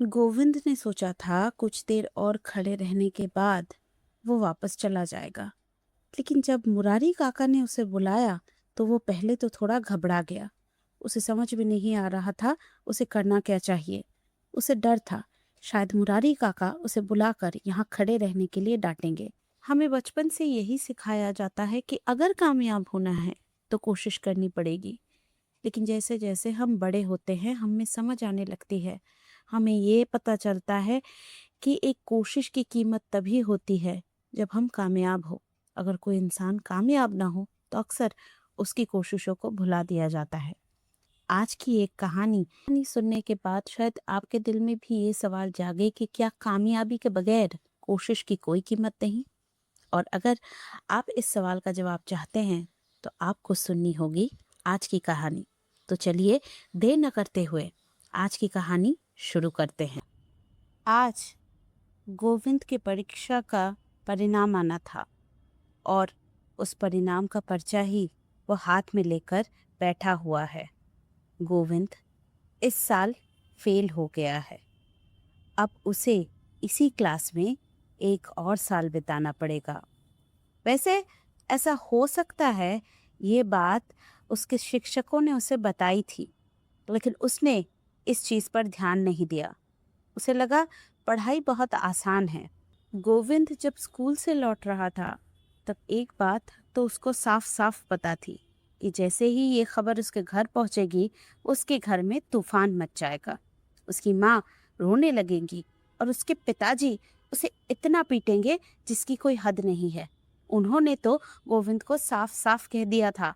गोविंद ने सोचा था कुछ देर और खड़े रहने के बाद वो वापस चला जाएगा, लेकिन जब मुरारी काका ने उसे बुलाया तो वो पहले तो थोड़ा घबरा गया। उसे समझ में नहीं आ रहा था उसे करना क्या चाहिए। उसे डर था शायद मुरारी काका उसे बुलाकर यहाँ खड़े रहने के लिए डांटेंगे। हमें बचपन से यही सिखाया जाता है कि अगर कामयाब होना है तो कोशिश करनी पड़ेगी, लेकिन जैसे जैसे हम बड़े होते हैं हमें समझ आने लगती है, हमें ये पता चलता है कि एक कोशिश की कीमत तभी होती है जब हम कामयाब हो। अगर कोई इंसान कामयाब ना हो तो अक्सर उसकी कोशिशों को भुला दिया जाता है। आज की एक कहानी सुनने के बाद शायद आपके दिल में भी ये सवाल जागे कि क्या कामयाबी के बगैर कोशिश की कोई कीमत नहीं? और अगर आप इस सवाल का जवाब चाहते हैं तो आपको सुननी होगी आज की कहानी। तो चलिए देर न करते हुए आज की कहानी शुरू करते हैं। आज गोविंद की परीक्षा का परिणाम आना था और उस परिणाम का पर्चा ही वो हाथ में लेकर बैठा हुआ है। गोविंद इस साल फेल हो गया है। अब उसे इसी क्लास में एक और साल बिताना पड़ेगा। वैसे ऐसा हो सकता है ये बात उसके शिक्षकों ने उसे बताई थी, लेकिन उसने इस चीज़ पर ध्यान नहीं दिया। उसे लगा पढ़ाई बहुत आसान है। गोविंद जब स्कूल से लौट रहा था तब एक बात तो उसको साफ साफ पता थी कि जैसे ही ये खबर उसके घर पहुंचेगी उसके घर में तूफान मच जाएगा। उसकी माँ रोने लगेगी और उसके पिताजी उसे इतना पीटेंगे जिसकी कोई हद नहीं है। उन्होंने तो गोविंद को साफ साफ कह दिया था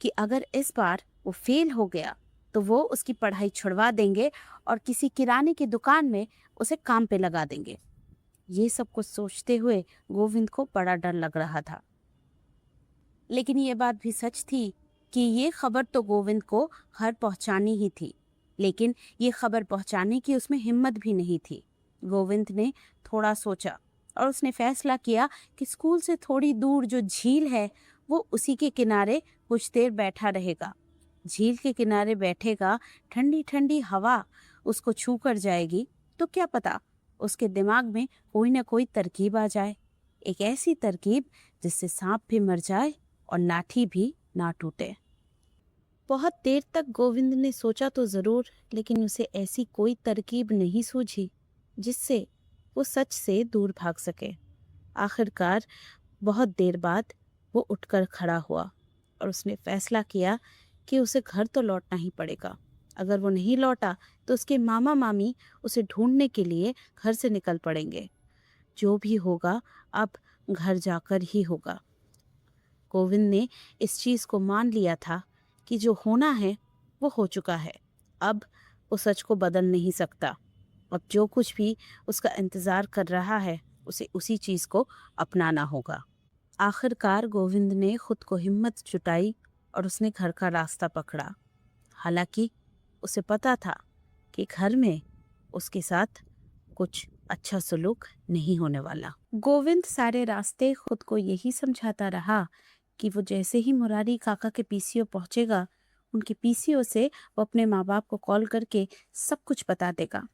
कि अगर इस बार वो फेल हो गया तो वो उसकी पढ़ाई छुड़वा देंगे और किसी किराने की दुकान में उसे काम पे लगा देंगे। ये सब कुछ सोचते हुए गोविंद को बड़ा डर लग रहा था, लेकिन ये बात भी सच थी कि ये खबर तो गोविंद को घर पहुंचानी ही थी, लेकिन ये खबर पहुंचाने की उसमें हिम्मत भी नहीं थी। गोविंद ने थोड़ा सोचा और उसने फैसला किया कि स्कूल से थोड़ी दूर जो झील है वो उसी के किनारे कुछ देर बैठा रहेगा। झील के किनारे बैठेगा, ठंडी ठंडी हवा उसको छू कर जाएगी तो क्या पता उसके दिमाग में कोई ना कोई तरकीब आ जाए, एक ऐसी तरकीब जिससे सांप भी मर जाए और लाठी भी ना टूटे। बहुत देर तक गोविंद ने सोचा तो जरूर, लेकिन उसे ऐसी कोई तरकीब नहीं सूझी जिससे वो सच से दूर भाग सके। आखिरकार बहुत देर बाद वो उठकर खड़ा हुआ और उसने फैसला किया कि उसे घर तो लौटना ही पड़ेगा। अगर वो नहीं लौटा तो उसके मामा मामी उसे ढूंढने के लिए घर से निकल पड़ेंगे। जो भी होगा अब घर जाकर ही होगा। गोविंद ने इस चीज को मान लिया था कि जो होना है वो हो चुका है। अब वो सच को बदल नहीं सकता। अब जो कुछ भी उसका इंतजार कर रहा है उसे उसी चीज को अपनाना होगा। आखिरकार गोविंद ने खुद को हिम्मत जुटाई और उसने घर का रास्ता पकड़ा। हालांकि उसे पता था कि घर में उसके साथ कुछ अच्छा सलूक नहीं होने वाला। गोविंद सारे रास्ते खुद को यही समझाता रहा कि वो जैसे ही मुरारी काका के पीसीओ पहुंचेगा, उनके पीसीओ से वो अपने माँ बाप को कॉल करके सब कुछ बता देगा।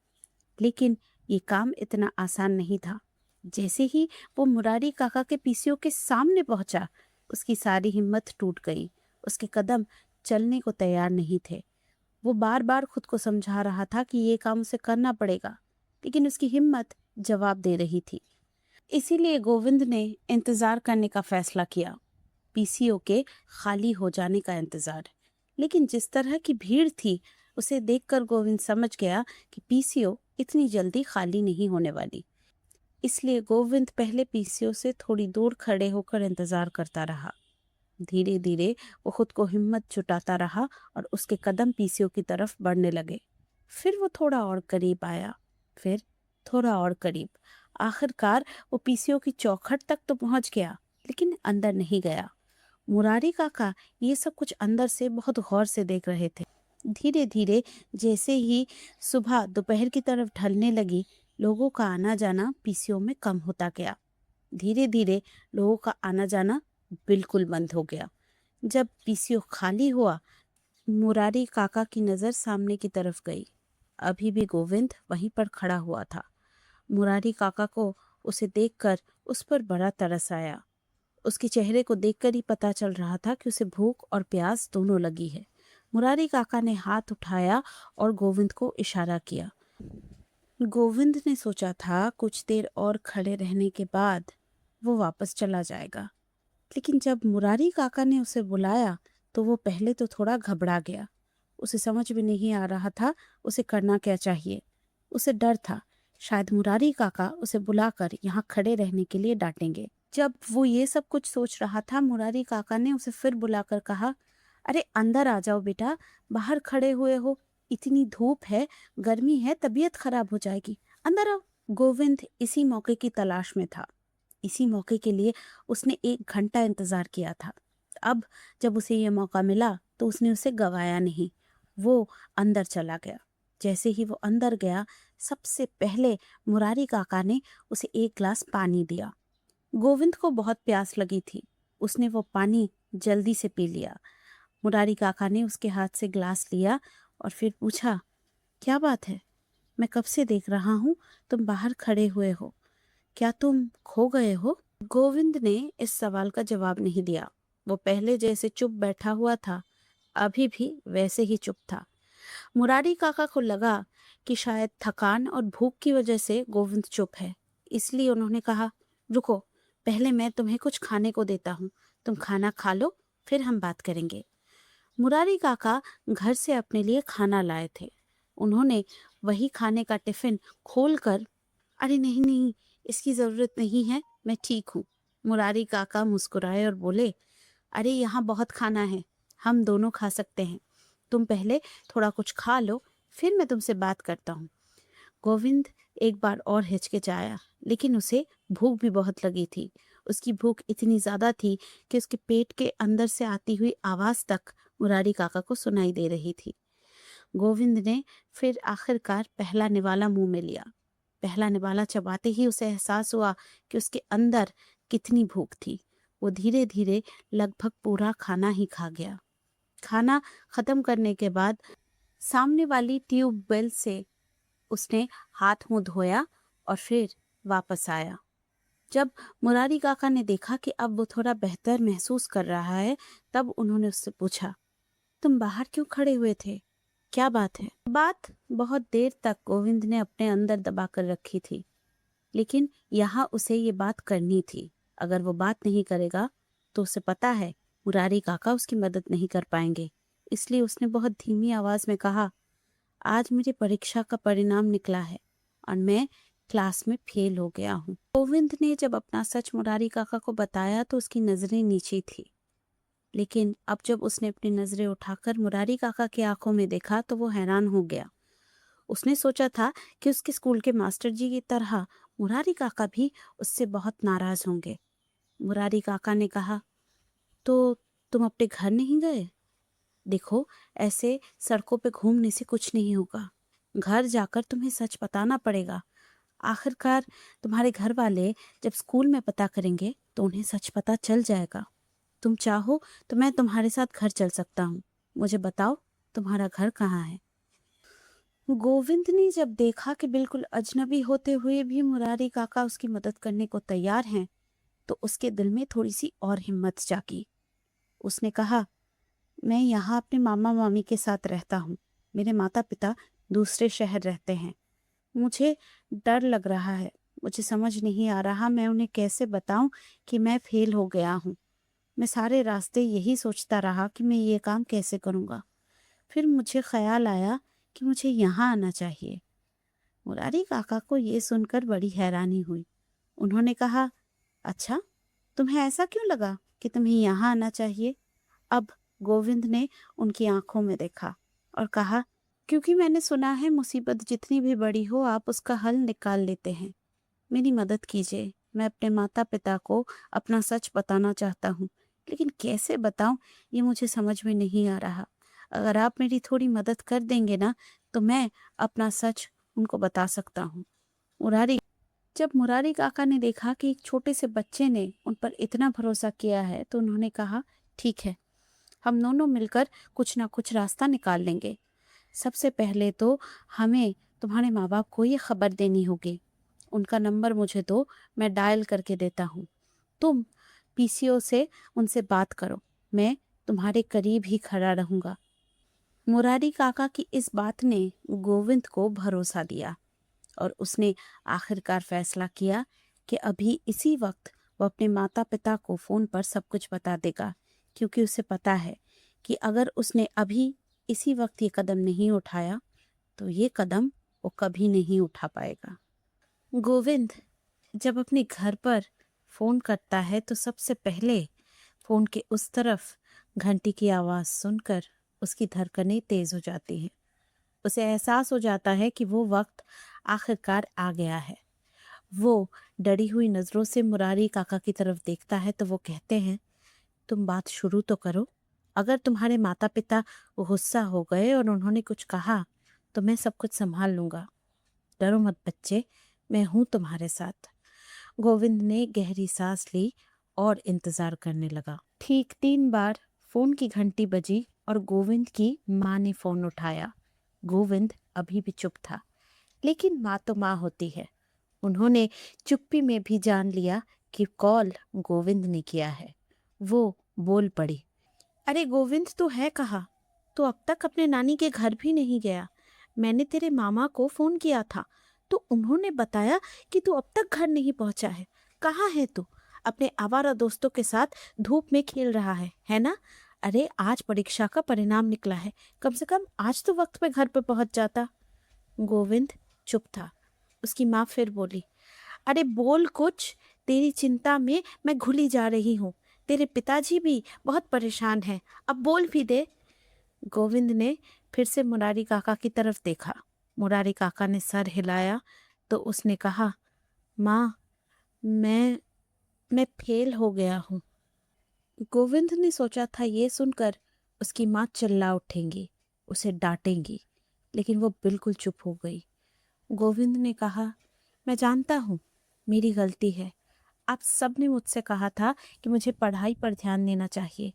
लेकिन ये काम इतना आसान नहीं था। जैसे ही वो मुरारी काका के पीसीओ के सामने पहुंचा, उसकी सारी हिम्मत टूट गई। उसके कदम चलने को तैयार नहीं थे। वो बार बार खुद को समझा रहा था कि ये काम उसे करना पड़ेगा, लेकिन उसकी हिम्मत जवाब दे रही थी। इसीलिए गोविंद ने इंतजार करने का फैसला किया, पीसीओ के खाली हो जाने का इंतजार। लेकिन जिस तरह की भीड़ थी उसे देखकर गोविंद समझ गया कि पीसीओ इतनी जल्दी खाली नहीं होने वाली। इसलिए गोविंद पहले पीसीओ से थोड़ी दूर खड़े होकर इंतजार करता रहा। धीरे धीरे वो खुद को हिम्मत जुटाता रहा और उसके कदम पीसीओ की तरफ बढ़ने लगे। फिर वो थोड़ा और करीब आया, फिर थोड़ा और करीब। आखिरकार वो पीसीओ की चौखट तक तो पहुंच गया, लेकिन अंदर नहीं गया। मुरारी काका ये सब कुछ अंदर से बहुत गौर से देख रहे थे। धीरे धीरे जैसे ही सुबह दोपहर की तरफ ढलने लगी, लोगों का आना जाना पीसीओ में कम होता गया। धीरे धीरे लोगों का आना जाना बिल्कुल बंद हो गया। जब पीसीओ खाली हुआ, मुरारी काका की नजर सामने की तरफ गई। अभी भी गोविंद वहीं पर खड़ा हुआ था। मुरारी काका को उसे देखकर उस पर बड़ा तरस आया। उसके चेहरे को देखकर ही पता चल रहा था कि उसे भूख और प्यास दोनों लगी है। मुरारी काका ने हाथ उठाया और गोविंद को इशारा किया। गोविंद ने सोचा था कुछ देर और खड़े रहने के बाद वो वापस चला जाएगा, लेकिन जब मुरारी काका ने उसे बुलाया तो वो पहले तो थोड़ा घबरा गया। उसे समझ में नहीं आ रहा था उसे करना क्या चाहिए। उसे डर था शायद मुरारी काका उसे बुलाकर यहाँ खड़े रहने के लिए डांटेंगे। जब वो ये सब कुछ सोच रहा था, मुरारी काका ने उसे फिर बुलाकर कहा, अरे अंदर आ जाओ बेटा, बाहर खड़े हुए हो, इतनी धूप है, गर्मी है, तबीयत खराब हो जाएगी, अंदर आओ। गोविंद इसी मौके की तलाश में था। इसी मौके के लिए उसने 1 घंटा इंतजार किया था। अब जब उसे ये मौका मिला तो उसने उसे गवाया नहीं। वो अंदर चला गया। जैसे ही वो अंदर गया, सबसे पहले मुरारी काका ने उसे 1 गिलास पानी दिया। गोविंद को बहुत प्यास लगी थी। उसने वो पानी जल्दी से पी लिया। मुरारी काका ने उसके हाथ से गिलास लिया और फिर पूछा, क्या बात है? मैं कब से देख रहा हूँ तुम बाहर खड़े हुए हो, क्या तुम खो गए हो? गोविंद ने इस सवाल का जवाब नहीं दिया। वो पहले जैसे चुप बैठा हुआ था, अभी भी वैसे ही चुप था। मुरारी काका को लगा कि शायद थकान और भूख की वजह से गोविंद चुप है, इसलिए उन्होंने कहा, रुको, पहले मैं तुम्हें कुछ खाने को देता हूँ, तुम खाना खा लो, फिर हम बात करेंगे। मुरारी काका घर से अपने लिए खाना लाए थे। उन्होंने वही खाने का टिफिन खोलकर, अरे नहीं नहीं, इसकी जरूरत नहीं है, मैं ठीक हूँ। मुरारी काका मुस्कुराए और बोले, अरे यहाँ बहुत खाना है, हम दोनों खा सकते हैं, तुम पहले थोड़ा कुछ खा लो, फिर मैं तुमसे बात करता हूँ। गोविंद एक बार और हिचकिचाया, लेकिन उसे भूख भी बहुत लगी थी। उसकी भूख इतनी ज्यादा थी कि उसके पेट के अंदर से आती हुई आवाज तक मुरारी काका को सुनाई दे रही थी। गोविंद ने फिर आखिरकार पहला निवाला मुंह में लिया। पहला निवाला चबाते ही उसे एहसास हुआ कि उसके अंदर कितनी भूख थी। वो धीरे धीरे लगभग पूरा खाना ही खा गया। खाना खत्म करने के बाद सामने वाली ट्यूबवेल से उसने हाथ मुंह धोया और फिर वापस आया। जब मुरारी काका ने देखा कि अब वो थोड़ा बेहतर महसूस कर रहा है, तब उन्होंने उससे पूछा, तुम बाहर क्यों खड़े हुए थे, क्या बात है? बात बहुत देर तक गोविंद ने अपने अंदर दबा कर रखी थी, लेकिन यहाँ उसे ये बात करनी थी। अगर वो बात नहीं करेगा तो उसे पता है मुरारी काका उसकी मदद नहीं कर पाएंगे। इसलिए उसने बहुत धीमी आवाज में कहा, आज मेरी परीक्षा का परिणाम निकला है और मैं क्लास में फेल हो गया हूँ। गोविंद ने जब अपना सच मुरारी काका को बताया तो उसकी नजरें नीचे थी, लेकिन अब जब उसने अपनी नजरें उठाकर मुरारी काका की आंखों में देखा तो वो हैरान हो गया। उसने सोचा था कि उसके स्कूल के मास्टर जी की तरह मुरारी काका भी उससे बहुत नाराज होंगे। मुरारी काका ने कहा, तो तुम अपने घर नहीं गए? देखो, ऐसे सड़कों पे घूमने से कुछ नहीं होगा। घर जाकर तुम्हें सच बताना पड़ेगा। आखिरकार तुम्हारे घर वाले जब स्कूल में पता करेंगे तो उन्हें सच पता चल जाएगा। तुम चाहो तो मैं तुम्हारे साथ घर चल सकता हूँ। मुझे बताओ, तुम्हारा घर कहाँ है? गोविंद ने जब देखा कि बिल्कुल अजनबी होते हुए भी मुरारी काका उसकी मदद करने को तैयार हैं, तो उसके दिल में थोड़ी सी और हिम्मत जागी। उसने कहा, मैं यहाँ अपने मामा मामी के साथ रहता हूँ। मेरे माता पिता दूसरे शहर रहते हैं। मुझे डर लग रहा है। मुझे समझ नहीं आ रहा मैं उन्हें कैसे बताऊं कि मैं फेल हो गया हूँ। मैं सारे रास्ते यही सोचता रहा कि मैं ये काम कैसे करूँगा। फिर मुझे ख्याल आया कि मुझे यहाँ आना चाहिए। मुरारी काका को ये सुनकर बड़ी हैरानी हुई। उन्होंने कहा, अच्छा, तुम्हें ऐसा क्यों लगा कि तुम्हें यहाँ आना चाहिए? अब गोविंद ने उनकी आंखों में देखा और कहा, क्योंकि मैंने सुना है मुसीबत जितनी भी बड़ी हो आप उसका हल निकाल लेते हैं। मेरी मदद कीजिए। मैं अपने माता पिता को अपना सच बताना चाहता हूँ, लेकिन कैसे बताऊं ये मुझे समझ में नहीं आ रहा। अगर आप मेरी थोड़ी मदद कर देंगे ना तो मैं अपना सच उनको बता सकता हूँ। मुरारी जब मुरारी काका ने देखा कि एक छोटे से बच्चे ने उन पर इतना भरोसा किया है तो उन्होंने कहा, ठीक है, हम दोनों मिलकर कुछ ना कुछ रास्ता निकाल लेंगे। सबसे पहले तो हमें तुम्हारे माँ बाप को ये खबर देनी होगी। उनका नंबर मुझे दो, मैं डायल करके देता हूँ। तुम पीसीओ से उनसे बात करो, मैं तुम्हारे करीब ही खड़ा रहूंगा। मुरारी काका की इस बात ने गोविंद को भरोसा दिया और उसने आखिरकार फैसला किया कि अभी इसी वक्त वो अपने माता पिता को फोन पर सब कुछ बता देगा, क्योंकि उसे पता है कि अगर उसने अभी इसी वक्त ये कदम नहीं उठाया तो ये कदम वो कभी नहीं उठा पाएगा। गोविंद जब अपने घर पर फोन करता है तो सबसे पहले फोन के उस तरफ घंटी की आवाज सुनकर उसकी धड़कनें तेज हो जाती हैं। उसे एहसास हो जाता है कि वो वक्त आखिरकार आ गया है। वो डरी हुई नजरों से मुरारी काका की तरफ देखता है तो वो कहते हैं, तुम बात शुरू तो करो। अगर तुम्हारे माता पिता गुस्सा हो गए और उन्होंने कुछ कहा तो मैं सब कुछ संभाल लूंगा। डरो मत बच्चे, मैं हूं तुम्हारे साथ। गोविंद ने गहरी सांस ली और इंतजार करने लगा। ठीक 3 बार फोन की घंटी बजी और गोविंद की माँ ने फोन उठाया। गोविंद अभी भी चुप था, लेकिन माँ तो माँ होती है। उन्होंने चुप्पी में भी जान लिया कि कॉल गोविंद ने किया है। वो बोल पड़ी, अरे गोविंद तू है कहाँ? तू अब तक अपने नानी के घर भी नहीं गया। मैंने तेरे मामा को फोन किया था तो उन्होंने बताया कि तू अब तक घर नहीं पहुंचा है। कहाँ है तू? अपने आवारा दोस्तों के साथ धूप में खेल रहा है ना? अरे आज परीक्षा का परिणाम निकला है, कम से कम आज तो वक्त पे घर पे पहुंच जाता। गोविंद चुप था। उसकी माँ फिर बोली, अरे बोल कुछ, तेरी चिंता में मैं घुली जा रही हूँ। तेरे पिताजी भी बहुत परेशान हैं, अब बोल भी दे। गोविंद ने फिर से मुरारी काका की तरफ देखा। मुरारी काका ने सर हिलाया तो उसने कहा, माँ मैं फेल हो गया हूँ। गोविंद ने सोचा था ये सुनकर उसकी माँ चिल्ला उठेंगी, उसे डांटेंगी, लेकिन वो बिल्कुल चुप हो गई। गोविंद ने कहा, मैं जानता हूँ मेरी गलती है। आप सब ने मुझसे कहा था कि मुझे पढ़ाई पर ध्यान देना चाहिए,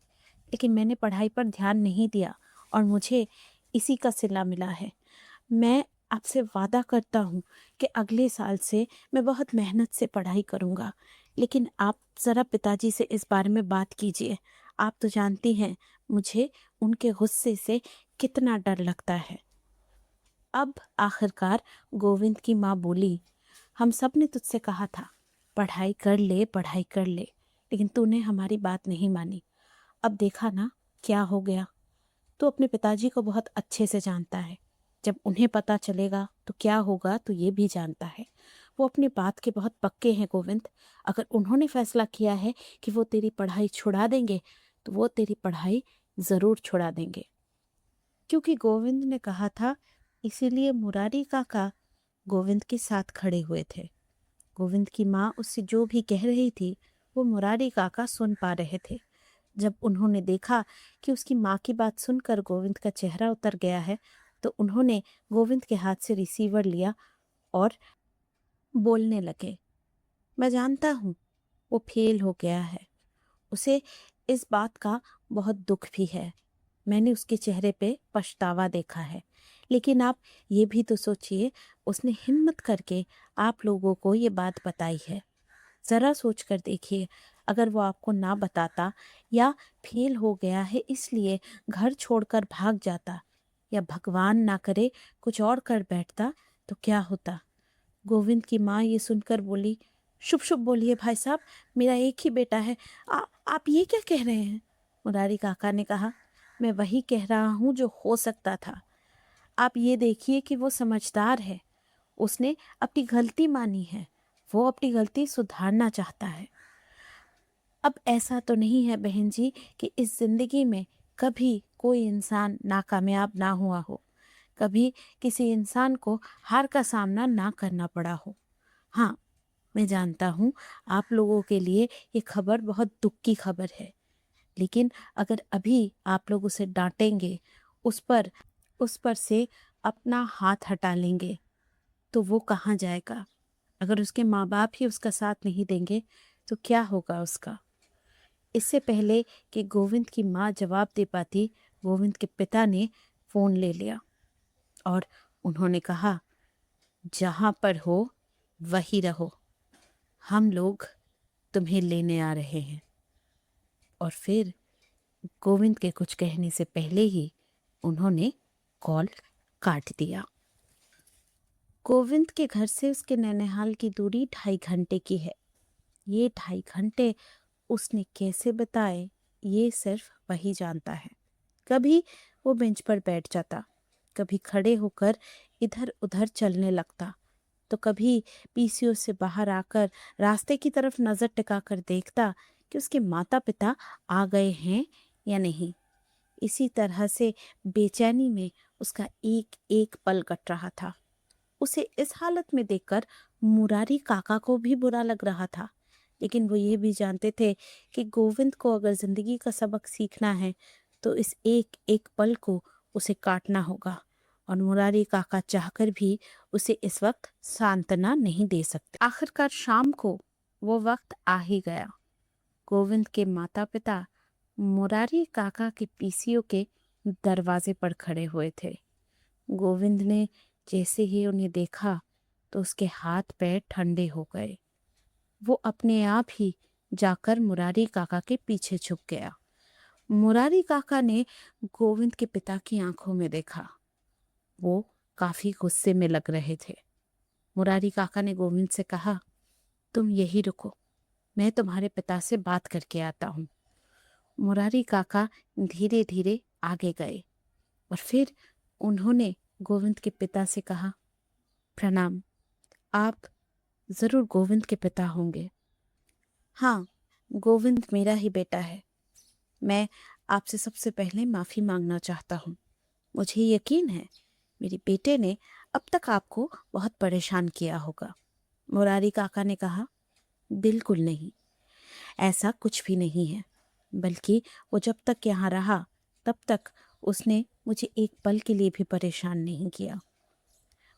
लेकिन मैंने पढ़ाई पर ध्यान नहीं दिया और मुझे इसी का सिला मिला है। मैं आपसे वादा करता हूँ कि अगले साल से मैं बहुत मेहनत से पढ़ाई करूँगा, लेकिन आप ज़रा पिताजी से इस बारे में बात कीजिए। आप तो जानती हैं मुझे उनके गुस्से से कितना डर लगता है। अब आखिरकार गोविंद की माँ बोली, हम सब ने तुझसे कहा था पढ़ाई कर ले, पढ़ाई कर ले, लेकिन तूने हमारी बात नहीं मानी। अब देखा ना क्या हो गया। तू अपने पिताजी को बहुत अच्छे से जानता है। जब उन्हें पता चलेगा तो क्या होगा तो ये भी जानता है। वो अपनी बात के बहुत पक्के हैं गोविंद। अगर उन्होंने फैसला किया है कि वो तेरी पढ़ाई छुड़ा देंगे तो वो तेरी पढ़ाई ज़रूर छुड़ा देंगे। क्योंकि गोविंद ने कहा था, इसीलिए मुरारी काका गोविंद के साथ खड़े हुए थे। गोविंद की माँ उससे जो भी कह रही थी वो मुरारी काका सुन पा रहे थे। जब उन्होंने देखा कि उसकी माँ की बात सुनकर गोविंद का चेहरा उतर गया है तो उन्होंने गोविंद के हाथ से रिसीवर लिया और बोलने लगे, मैं जानता हूँ वो फेल हो गया है। उसे इस बात का बहुत दुख भी है। मैंने उसके चेहरे पे पछतावा देखा है। लेकिन आप ये भी तो सोचिए, उसने हिम्मत करके आप लोगों को ये बात बताई है। ज़रा सोच कर देखिए, अगर वो आपको ना बताता या फेल हो गया है इसलिए घर छोड़कर भाग जाता या भगवान ना करे कुछ और कर बैठता तो क्या होता। गोविंद की माँ ये सुनकर बोली, शुभ शुभ बोलिए भाई साहब, मेरा एक ही बेटा है। आप ये क्या कह रहे हैं? मुरारी काका ने कहा, मैं वही कह रहा हूँ जो हो सकता था। आप ये देखिए कि वो समझदार है, उसने अपनी गलती मानी है, वो अपनी गलती सुधारना चाहता है। अब ऐसा तो नहीं है बहन जी कि इस जिंदगी में कभी कोई इंसान नाकामयाब ना हुआ हो, कभी किसी इंसान को हार का सामना ना करना पड़ा हो। हाँ, मैं जानता हूँ आप लोगों के लिए ये खबर बहुत दुख की खबर है, लेकिन अगर अभी आप लोग उसे डांटेंगे, उस पर से अपना हाथ हटा लेंगे तो वो कहाँ जाएगा? अगर उसके माँ बाप ही उसका साथ नहीं देंगे तो क्या होगा उसका? इससे पहले कि गोविंद की माँ जवाब दे पाती, गोविंद के पिता ने फोन ले लिया। और उन्होंने कहा, जहां पर हो वहीं रहो, हम लोग तुम्हें लेने आ रहे हैं। और फिर गोविंद के कुछ कहने से पहले ही उन्होंने कॉल काट दिया। गोविंद के घर से उसके नैनीहाल की दूरी 2.5 घंटे की है। ये 2.5 घंटे उसने कैसे बताए, ये सिर्फ वही जानता है। कभी वो बेंच पर बैठ जाता, कभी खड़े होकर इधर उधर चलने लगता, तो कभी पीसीओ से बाहर आकर रास्ते की तरफ नजर टिकाकर देखता कि उसके माता पिता आ गए हैं या नहीं। इसी तरह से बेचैनी में उसका एक एक पल कट रहा था। उसे इस हालत में देखकर मुरारी काका को भी बुरा लग रहा था, लेकिन वो ये भी जानते थे कि गोविंद को अगर जिंदगी का सबक सीखना है तो इस एक एक पल को उसे काटना होगा, और मुरारी काका चाहकर भी उसे इस वक्त सांत्वना नहीं दे सकते। आखिरकार शाम को वो वक्त आ ही गया। गोविंद के माता पिता मुरारी काका के पीसीओ के दरवाजे पर खड़े हुए थे। गोविंद ने जैसे ही उन्हें देखा तो उसके हाथ पैर ठंडे हो गए। वो अपने आप ही जाकर मुरारी काका के पीछे छुप गया। मुरारी काका ने गोविंद के पिता की आंखों में देखा। वो काफी गुस्से में लग रहे थे। मुरारी काका ने गोविंद से कहा, तुम यही रुको, मैं तुम्हारे पिता से बात करके आता हूँ। मुरारी काका धीरे धीरे आगे गए और फिर उन्होंने गोविंद के पिता से कहा, प्रणाम, आप जरूर गोविंद के पिता होंगे। हाँ, गोविंद मेरा ही बेटा है। मैं आपसे सबसे पहले माफी मांगना चाहता हूँ। मुझे यकीन है मेरे बेटे ने अब तक आपको बहुत परेशान किया होगा। मुरारी काका ने कहा, बिल्कुल नहीं, ऐसा कुछ भी नहीं है, बल्कि वो जब तक यहाँ रहा तब तक उसने मुझे एक पल के लिए भी परेशान नहीं किया।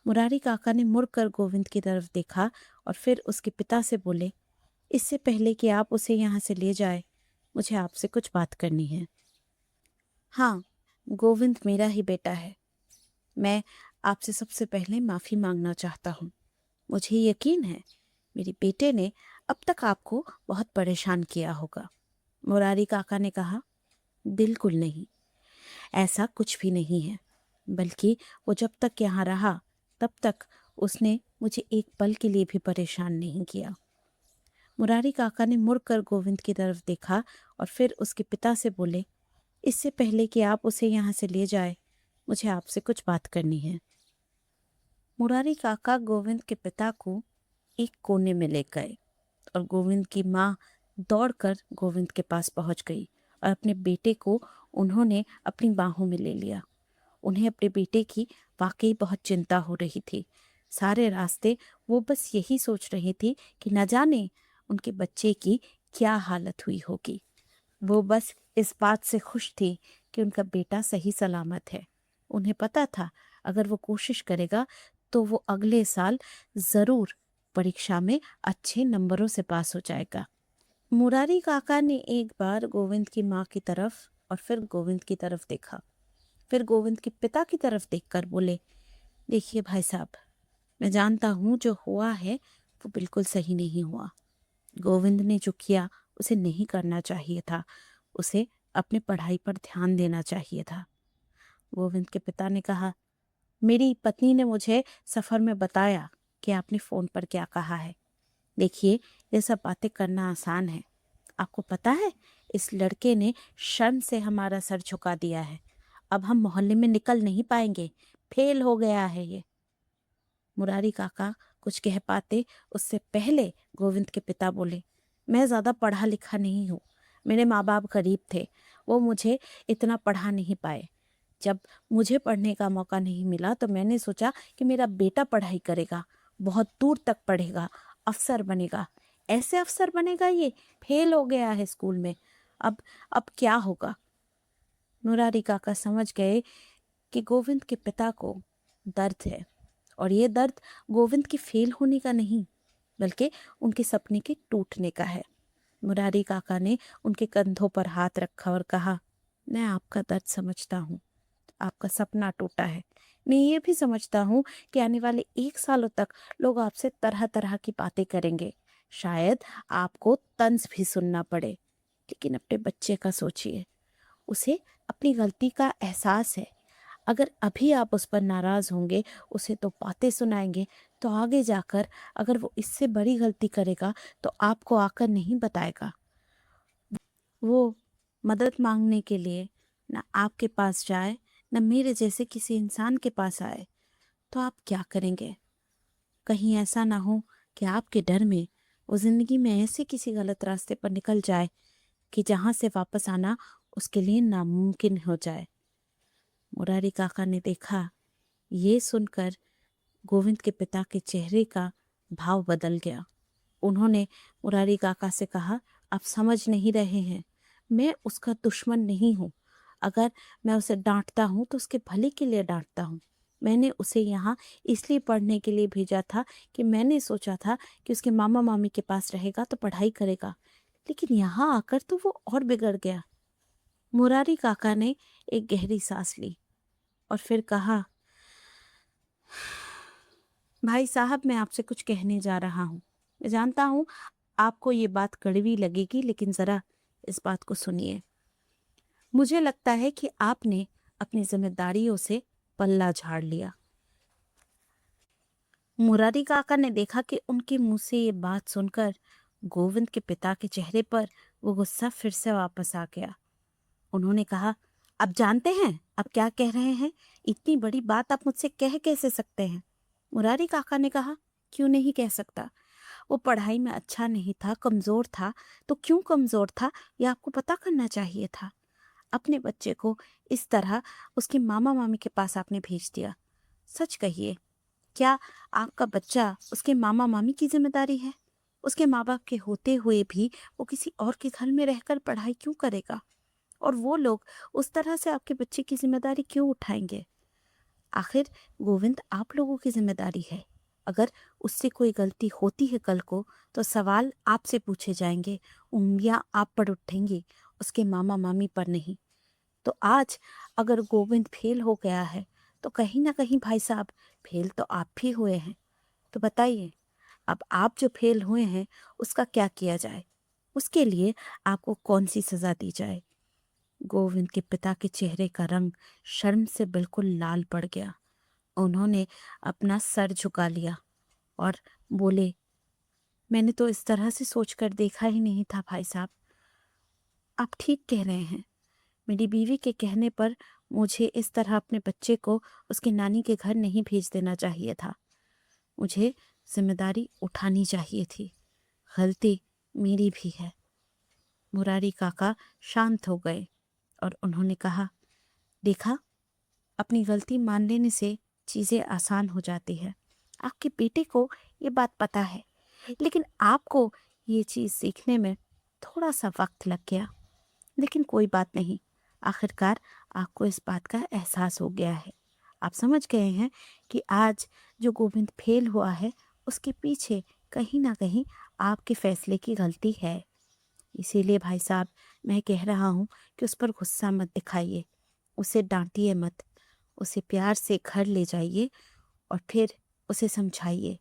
मुरारी काका ने मुड़कर गोविंद की तरफ देखा और फिर उसके पिता से बोले, इससे पहले कि आप उसे यहाँ से ले जाए, मुझे आपसे कुछ बात करनी है। हाँ, गोविंद मेरा ही बेटा है। मैं आपसे सबसे पहले माफी मांगना चाहता हूँ। मुझे यकीन है मेरे बेटे ने अब तक आपको बहुत परेशान किया होगा। मुरारी काका ने कहा, बिल्कुल नहीं, ऐसा कुछ भी नहीं है, बल्कि वो जब तक यहाँ रहा तब तक उसने मुझे एक पल के लिए भी परेशान नहीं किया। मुरारी काका ने मुड़कर गोविंद की तरफ देखा और फिर उसके पिता से बोले, इससे पहले कि आप उसे यहाँ से ले जाए, मुझे आपसे कुछ बात करनी है। मुरारी काका गोविंद के पिता को एक कोने में ले गए और गोविंद की माँ दौड़कर गोविंद के पास पहुंच गई और अपने बेटे को उन्होंने अपनी बाहों में ले लिया। उन्हें अपने बेटे की वाकई बहुत चिंता हो रही थी। सारे रास्ते वो बस यही सोच रही थी कि न जाने उनके बच्चे की क्या हालत हुई होगी। वो बस इस बात से खुश थी कि उनका बेटा सही सलामत है। उन्हें पता था अगर वो कोशिश करेगा तो वो अगले साल जरूर परीक्षा में अच्छे नंबरों से पास हो जाएगा। मुरारी काका ने एक बार गोविंद की माँ की तरफ और फिर गोविंद की तरफ देखा, फिर गोविंद के पिता की तरफ देखकर बोले, देखिए भाई साहब, मैं जानता हूँ जो हुआ है वो बिल्कुल सही नहीं हुआ। गोविंद ने जो किया उसे नहीं करना चाहिए था, उसे अपनी पढ़ाई पर ध्यान देना चाहिए था। गोविंद के पिता ने कहा, मेरी पत्नी ने मुझे सफर में बताया कि आपने फोन पर क्या कहा है। देखिए, ये सब बातें करना आसान है। आपको पता है, इस लड़के ने शर्म से हमारा सर झुका दिया है। अब हम मोहल्ले में निकल नहीं पाएंगे, फेल हो गया है ये। मुरारी काका कुछ कह पाते उससे पहले गोविंद के पिता बोले, मैं ज्यादा पढ़ा लिखा नहीं हूँ। मेरे माँ बाप गरीब थे, वो मुझे इतना पढ़ा नहीं पाए। जब मुझे पढ़ने का मौका नहीं मिला तो मैंने सोचा कि मेरा बेटा पढ़ाई करेगा, बहुत दूर तक पढ़ेगा, अफसर बनेगा। ऐसे अफसर बनेगा, ये फेल हो गया है स्कूल में। अब क्या होगा। मुरारी काका समझ गए कि गोविंद के पिता को दर्द है, और ये दर्द गोविंद के फेल होने का नहीं, बल्कि उनके सपने के टूटने का है। मुरारी काका ने उनके कंधों पर हाथ रखा और कहा, मैं आपका दर्द समझता हूँ। आपका सपना टूटा है, मैं ये भी समझता हूँ कि आने वाले 1 सालों तक लोग आपसे तरह तरह की बातें करेंगे। शायद आपको तंज भी सुनना पड़े। लेकिन अपने बच्चे का सोचिए, उसे अपनी गलती का एहसास है। अगर अभी आप उस पर नाराज होंगे, उसे तो बातें सुनाएंगे, तो आगे जाकर अगर वो इससे बड़ी गलती करेगा तो आपको आकर नहीं बताएगा। वो मदद मांगने के लिए ना आपके पास जाए, ना मेरे जैसे किसी इंसान के पास आए, तो आप क्या करेंगे? कहीं ऐसा ना हो कि आपके डर में वो जिंदगी में ऐसे किसी गलत रास्ते पर निकल जाए कि जहां से वापस आना उसके लिए नामुमकिन हो जाए। मुरारी काका ने देखा। ये सुनकर गोविंद के पिता के चेहरे का भाव बदल गया। उन्होंने मुरारी काका से कहा, आप समझ नहीं रहे हैं, मैं उसका दुश्मन नहीं हूँ। अगर मैं उसे डांटता हूँ तो उसके भले के लिए डांटता हूँ। मैंने उसे यहाँ इसलिए पढ़ने के लिए भेजा था कि मैंने सोचा था कि उसके मामा मामी के पास रहेगा तो पढ़ाई करेगा, लेकिन यहाँ आकर तो वो और बिगड़ गया। मुरारी काका ने एक गहरी सांस ली और फिर कहा, भाई साहब, मैं आपसे कुछ कहने जा रहा हूँ। मैं जानता हूँ आपको ये बात कड़वी लगेगी, लेकिन जरा इस बात को सुनिए। मुझे लगता है कि आपने अपनी जिम्मेदारियों से पल्ला झाड़ लिया। मुरारी काका ने देखा कि उनके मुंह से ये बात सुनकर गोविंद के पिता के चेहरे पर वो गुस्सा फिर से वापस आ गया। उन्होंने कहा, अब जानते हैं आप क्या कह रहे हैं? इतनी बड़ी बात आप मुझसे कह कैसे सकते हैं? मुरारी काका ने कहा, क्यों नहीं कह सकता? वो पढ़ाई में अच्छा नहीं था, कमजोर था। तो क्यों कमजोर था ये आपको पता करना चाहिए था। अपने बच्चे को इस तरह उसके मामा मामी के पास आपने भेज दिया। सच कहिए, क्या आपका बच्चा उसके मामा मामी की जिम्मेदारी है? उसके माँ बाप के होते हुए भी वो किसी और के घर में रहकर पढ़ाई क्यों करेगा? और वो लोग उस तरह से आपके बच्चे की जिम्मेदारी क्यों उठाएंगे? आखिर गोविंद आप लोगों की जिम्मेदारी है। अगर उससे कोई गलती होती है कल को तो सवाल आपसे पूछे जाएंगे, उंगलियां आप पर उठेंगी, उसके मामा मामी पर नहीं। तो आज अगर गोविंद फेल हो गया है तो कहीं ना कहीं भाई साहब फेल तो आप भी हुए हैं। तो बताइए, अब आप जो फेल हुए हैं उसका क्या किया जाए? उसके लिए आपको कौन सी सजा दी जाए? गोविंद के पिता के चेहरे का रंग शर्म से बिल्कुल लाल पड़ गया। उन्होंने अपना सर झुका लिया और बोले, मैंने तो इस तरह से सोचकर देखा ही नहीं था भाई साहब। आप ठीक कह रहे हैं। मेरी बीवी के कहने पर मुझे इस तरह अपने बच्चे को उसकी नानी के घर नहीं भेज देना चाहिए था। मुझे जिम्मेदारी उठानी चाहिए थी। गलती मेरी भी है। मुरारी काका शांत हो गए और उन्होंने कहा, देखा, अपनी गलती मान लेने से चीजें आसान हो जाती है। आपके बेटे को ये बात पता है, लेकिन आपको ये चीज सीखने में थोड़ा सा वक्त लग गया। लेकिन कोई बात नहीं, आखिरकार आपको इस बात का एहसास हो गया है। आप समझ गए हैं कि आज जो गोविंद फेल हुआ है उसके पीछे कहीं ना कहीं आपके फैसले की गलती है। इसीलिए भाई साहब, मैं कह रहा हूँ कि उस पर गुस्सा मत दिखाइए, उसे डांटिए मत, उसे प्यार से घर ले जाइए और फिर उसे समझाइए।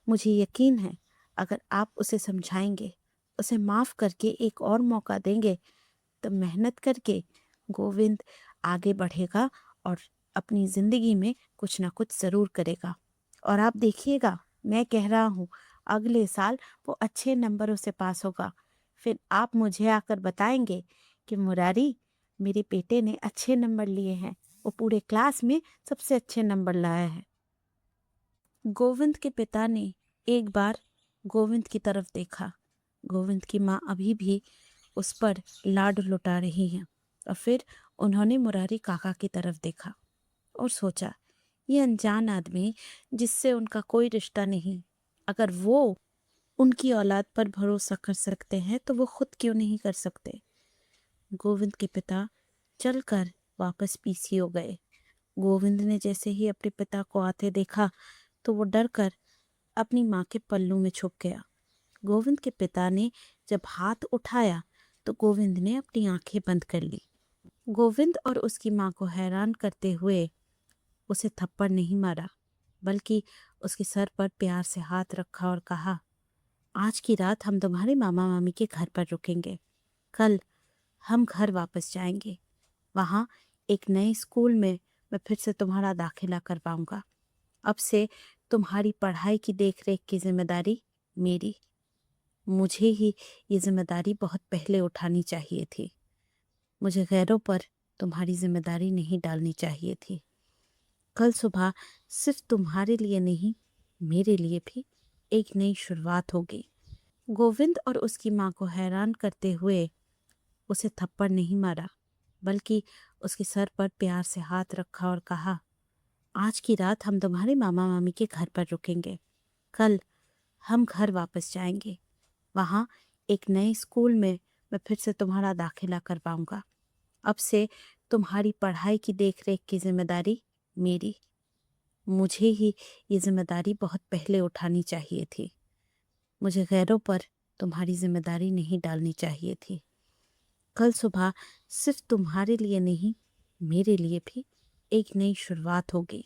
मुझे यकीन है अगर आप उसे समझाएंगे, उसे माफ़ करके एक और मौका देंगे, तो मेहनत करके गोविंद आगे बढ़ेगा और अपनी ज़िंदगी में कुछ ना कुछ ज़रूर करेगा। और आप देखिएगा, मैं कह रहा हूँ, अगले साल वो अच्छे नंबरों से पास होगा। फिर आप मुझे आकर बताएंगे कि मुरारी, मेरे बेटे ने अच्छे नंबर लिए हैं, वो पूरे क्लास में सबसे अच्छे नंबर लाया है। गोविंद के पिता ने एक बार गोविंद की तरफ देखा। गोविंद की माँ अभी भी उस पर लाड लुटा रही हैं। और फिर उन्होंने मुरारी काका की तरफ देखा और सोचा, ये अनजान आदमी जिससे उनका कोई रिश्ता नहीं, अगर वो उनकी औलाद पर भरोसा कर सकते हैं तो वो खुद क्यों नहीं कर सकते? गोविंद के पिता चलकर वापस पीछे हो गए। गोविंद ने जैसे ही अपने पिता को आते देखा तो वो डर कर अपनी माँ के पल्लू में छुप गया। गोविंद के पिता ने जब हाथ उठाया तो गोविंद ने अपनी आंखें बंद कर ली। गोविंद और उसकी माँ को हैरान करते हुए उसे थप्पड़ नहीं मारा, बल्कि उसके सर पर प्यार से हाथ रखा और कहा, आज की रात हम तुम्हारे मामा मामी के घर पर रुकेंगे। कल हम घर वापस जाएंगे। वहाँ एक नए स्कूल में मैं फिर से तुम्हारा दाखिला करवाऊंगा। अब से तुम्हारी पढ़ाई की देखरेख की जिम्मेदारी मेरी। मुझे ही ये जिम्मेदारी बहुत पहले उठानी चाहिए थी। मुझे गैरों पर तुम्हारी जिम्मेदारी नहीं डालनी चाहिए थी। कल सुबह सिर्फ तुम्हारे लिए नहीं, मेरे लिए भी एक नई शुरुआत होगी। गोविंद और उसकी माँ को हैरान करते हुए उसे थप्पड़ नहीं मारा, बल्कि उसके सर पर प्यार से हाथ रखा और कहा, आज की रात हम तुम्हारे मामा मामी के घर पर रुकेंगे। कल हम घर वापस जाएंगे। वहाँ एक नए स्कूल में मैं फिर से तुम्हारा दाखिला करवाऊंगा। अब से तुम्हारी पढ़ाई की देखरेख की जिम्मेदारी मेरी। मुझे ही ये जिम्मेदारी बहुत पहले उठानी चाहिए थी। मुझे गैरों पर तुम्हारी जिम्मेदारी नहीं डालनी चाहिए थी। कल सुबह सिर्फ तुम्हारे लिए नहीं, मेरे लिए भी एक नई शुरुआत होगी।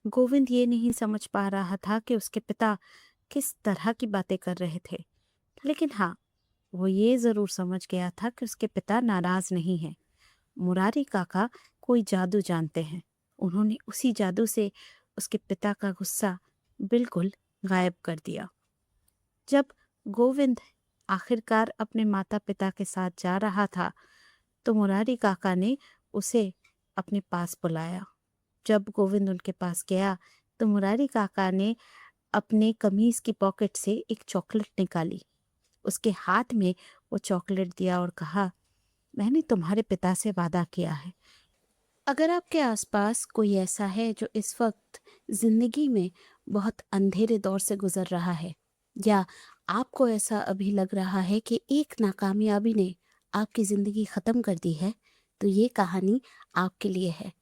गोविंद ये नहीं समझ पा रहा था कि उसके पिता किस तरह की बातें कर रहे थे, लेकिन हाँ, वो ये जरूर समझ गया था कि उसके पिता नाराज नहीं हैं। मुरारी काका कोई जादू जानते हैं। उन्होंने उसी जादू से उसके पिता का गुस्सा बिल्कुल गायब कर दिया। जब गोविंद आखिरकार अपने माता पिता के साथ जा रहा था, तो मुरारी काका ने उसे अपने पास बुलाया। जब गोविंद उनके पास गया, तो मुरारी काका ने अपने कमीज की पॉकेट से एक चॉकलेट निकाली, उसके हाथ में वो चॉकलेट दिया और कहा, मैंने तुम्हारे पिता से वादा किया है, अगर आपके आसपास कोई ऐसा है जो इस वक्त जिंदगी में बहुत अंधेरे दौर से गुजर रहा है, या आपको ऐसा अभी लग रहा है कि एक नाकामयाबी ने आपकी जिंदगी खत्म कर दी है, तो ये कहानी आपके लिए है।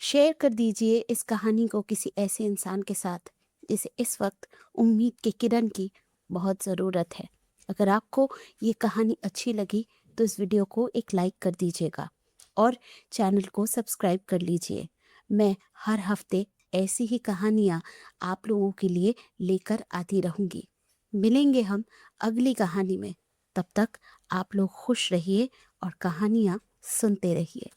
शेयर कर दीजिए इस कहानी को किसी ऐसे इंसान के साथ जिसे इस वक्त उम्मीद के किरण की बहुत ज़रूरत है। अगर आपको ये कहानी अच्छी लगी तो इस वीडियो को एक लाइक कर दीजिएगा और चैनल को सब्सक्राइब कर लीजिए। मैं हर हफ्ते ऐसी ही कहानियाँ आप लोगों के लिए लेकर आती रहूँगी। मिलेंगे हम अगली कहानी में। तब तक आप लोग खुश रहिए और कहानियाँ सुनते रहिए।